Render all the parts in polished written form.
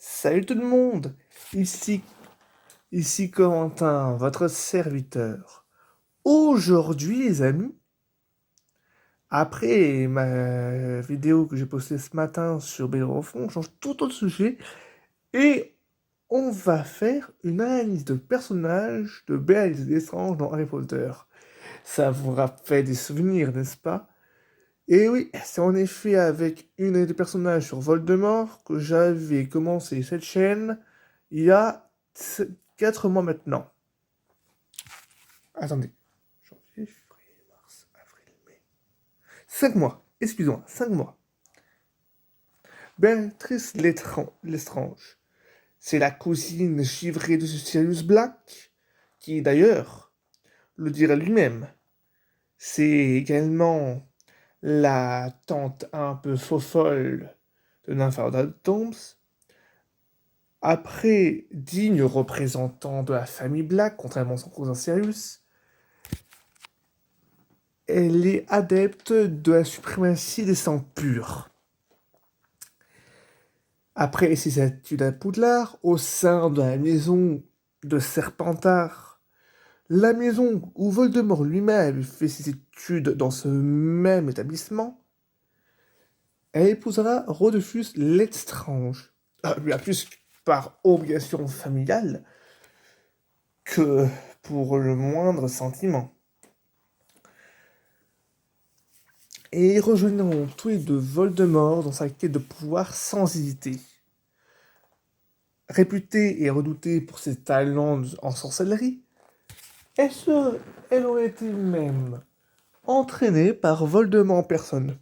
Salut tout le monde, ici, ici Corentin, votre serviteur. Aujourd'hui les amis, après ma vidéo que j'ai postée ce matin sur Bellerophon, on change tout autre sujet et on va faire une analyse de personnages de Béatrice Lestrange dans Harry Potter. Ça vous rappelle des souvenirs, n'est-ce pas? Et oui, c'est en effet avec une des personnages sur Voldemort que j'avais commencé cette chaîne il y a 4 mois maintenant. Attendez. Janvier, février, mars, avril, mai. 5 mois. Excusez-moi, 5 mois. Béatrice Lestrange. C'est la cousine givrée de Sirius Black, qui d'ailleurs le dirait lui-même. C'est également la tante un peu faux-folle de Nymphadora Tonks. Après, digne représentant de la famille Black, contrairement à son cousin Sirius, elle est adepte de la suprématie des sangs purs. Après ses études à Poudlard, au sein de la maison de Serpentard, la maison où Voldemort lui-même fait ses études dans ce même établissement, elle épousera Rodolphus Lestrange, bien plus par obligation familiale que pour le moindre sentiment. Et ils rejoindront tous les deux Voldemort dans sa quête de pouvoir sans hésiter. Réputée et redoutée pour ses talents en sorcellerie, elle aurait été même entraînée par Voldemort en personne.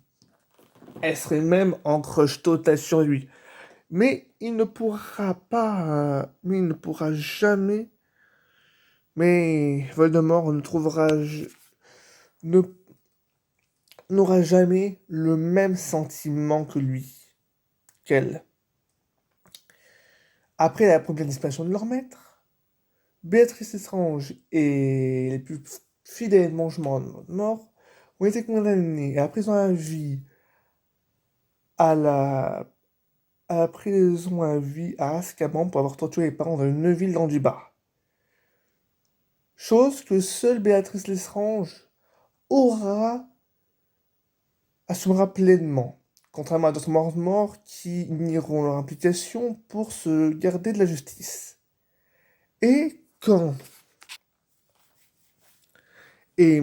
Elle serait même en crush total sur lui. Mais il ne pourra pas... mais il ne pourra jamais... Mais Voldemort ne n'aura jamais le même sentiment que lui, qu'elle. Après la première disparition de leur maître, Béatrice Lestrange et les plus fidèles mangements morts ont été condamnés à la prison à vie à la prison à vie à Azkaban pour avoir torturé les parents de Neville dans du bas. Chose que seule Béatrice Lestrange aura assumera pleinement, contrairement à d'autres morts qui nieront leur implication pour se garder de la justice. Et quand et,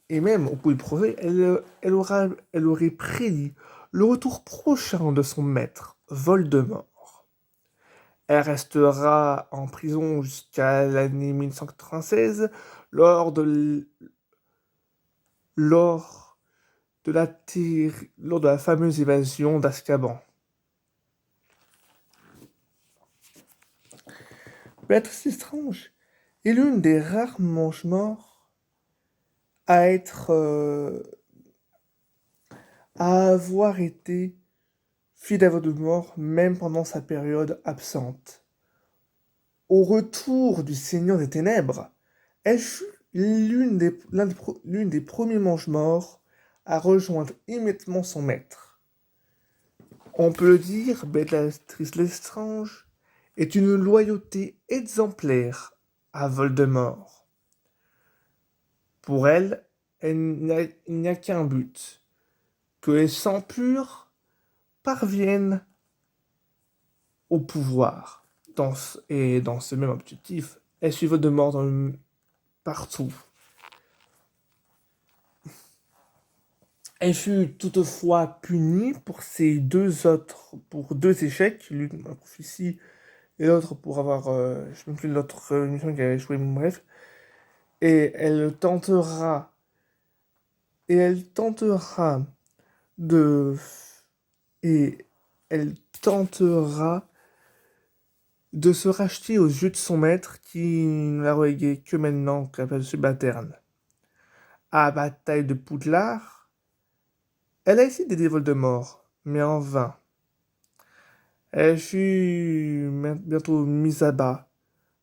et même au bout du procès, elle aurait prédit le retour prochain de son maître, Voldemort. Elle restera en prison jusqu'à l'année 1996 lors de, lors lors de la fameuse évasion d'Azkaban. Béatrice Lestrange est l'une des rares mange-morts à à avoir été fidèle à Voldemort même pendant sa période absente. Au retour du Seigneur des Ténèbres, elle fut l'une des premiers mange-morts à rejoindre immédiatement son maître. On peut le dire, Béatrice Lestrange est une loyauté exemplaire à Voldemort. Pour elle, il n'y a qu'un but, que les sangs purs parviennent au pouvoir. Et dans ce même objectif, elle suit Voldemort partout. Elle fut toutefois punie pour deux échecs, l'une dans la prophétie et l'autre pour avoir, je ne sais même plus l'autre mission qu'elle avait échoué, bref. Et elle tentera de, et elle tentera de se racheter aux yeux de son maître qui ne la reléguait que maintenant qu'à la subalterne. À la bataille de Poudlard, elle a essayé d'aider Voldemort, mais en vain. Elle fut bientôt mise à bas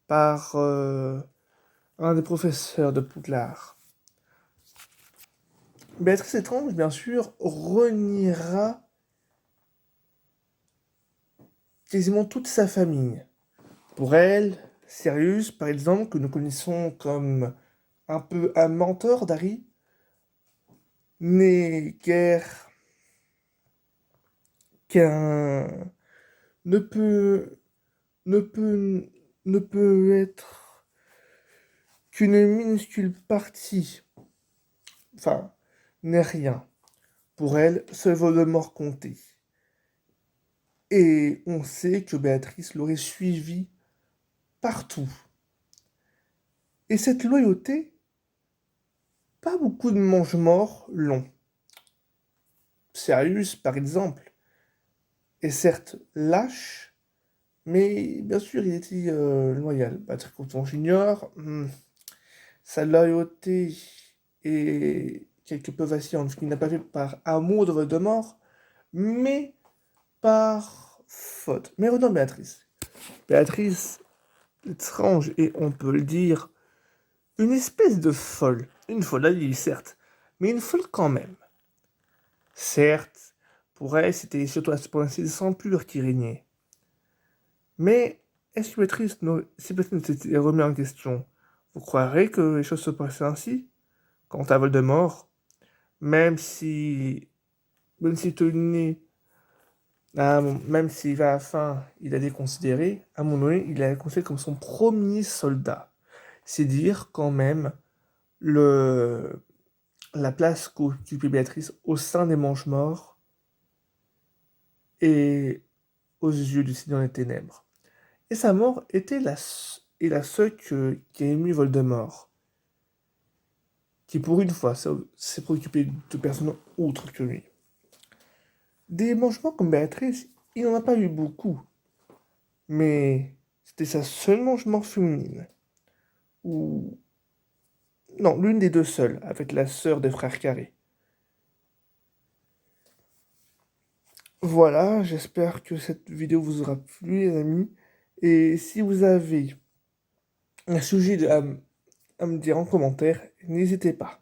par un des professeurs de Poudlard. Béatrice Étrange, bien sûr, reniera quasiment toute sa famille. Pour elle, Sirius, par exemple, que nous connaissons comme un peu un mentor d'Harry, n'est guère qu'un... ne peut... ne peut... ne peut être qu'une minuscule partie, enfin, n'est rien. Pour elle, seul Voldemort comptait. Et on sait que Béatrice l'aurait suivi partout. Et cette loyauté, pas beaucoup de mange-morts l'ont. Sirius, par exemple, est certes lâche, mais bien sûr, il était loyal. Patrick Troughton Junior, sa loyauté est quelque peu vacillante, ce qu'il n'a pas fait par amour de Voldemort, mais par faute. Mais revenons à Béatrice. Béatrice, étrange, et on peut le dire, une espèce de folle. Une folle à lui, certes, mais une folle quand même. Certes, pour elle, c'était surtout la suprématie sans pure qui régnait. Mais est-ce que Béatrice, si Béatrice ne s'était remis en question, vous croirez que les choses se passaient ainsi? Quant à Voldemort, même si Tony, même si vers la fin, il a déconsidéré, à un moment donné, il a considéré comme son premier soldat. C'est dire quand même la place qu'occupait Béatrice au sein des Mange-Morts et aux yeux du Seigneur des Ténèbres. Et sa mort était la seule qui a ému Voldemort, qui pour une fois s'est préoccupé de personnes autres que lui. Des Mange-Morts comme Béatrice, il n'en a pas eu beaucoup, mais c'était sa seule Mange-Mort féminine. Ou... Non, l'une des deux seules, avec la sœur des frères Carré. Voilà, j'espère que cette vidéo vous aura plu, les amis. Et si vous avez un sujet à me dire en commentaire, n'hésitez pas.